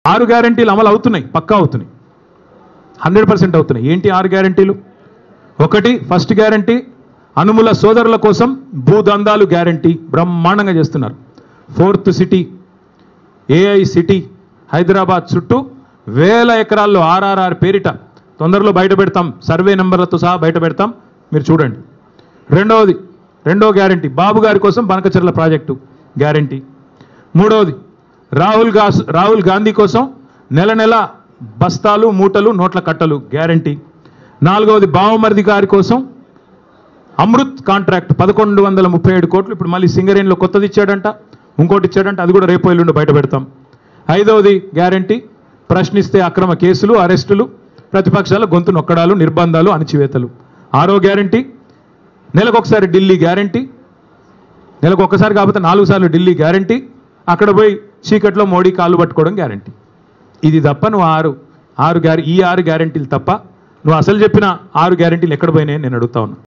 6 గ్యారెంటీలు అమలు అవుతున్నాయి, పక్కా అవుతున్నాయి, 100% అవుతున్నాయి. ఏంటి 6 గ్యారెంటీలు? ఒకటి, ఫస్ట్ గ్యారెంటీ అనుముల సోదరుల కోసం భూదందాలు గ్యారెంటీ బ్రహ్మాండంగా చేస్తున్నారు. 4th city AI city Hyderabad చుట్టూ 1000 ఎకరాల్లో RRR పేరిట తొందరలో బయట పెడతాం, సర్వే నెంబర్లతో సహా బయట పెడతాం, మీరు చూడండి. రెండో గ్యారెంటీ బాబు గారి కోసం బనకచెర్ల ప్రాజెక్టు గ్యారెంటీ. మూడవది రాహుల్ గాంధీ కోసం నెల బస్తాలు మూటలు నోట్ల కట్టలు గ్యారెంటీ. 4వది బావమరిది గారి కోసం అమృత్ కాంట్రాక్ట్ 1137 కోట్లు ఇప్పుడు మళ్ళీ సింగరేణిలో కొత్తది ఇచ్చాడంట, ఇంకోటి ఇచ్చాడంట, అది కూడా రేపు ఎల్లుండి బయట పెడతాం. 5వది గ్యారెంటీ ప్రశ్నిస్తే అక్రమ కేసులు, అరెస్టులు, ప్రతిపక్షాల గొంతు నొక్కడాలు, నిర్బంధాలు, అణచివేతలు. 6వ గ్యారెంటీ నెలకొకసారి ఢిల్లీ గ్యారెంటీ, నెలకొకసారి కాకపోతే 4 సార్లు ఢిల్లీ గ్యారెంటీ, అక్కడ పోయి చీకట్లో మోడీ కాళ్ళు పట్టుకోవడం గ్యారెంటీ. ఇది తప్ప నువ్వు ఈ 6 గ్యారెంటీలు తప్ప నువ్వు అసలు చెప్పిన 6 గ్యారెంటీలు ఎక్కడ పోయినాయని నేను అడుగుతా ఉన్నా.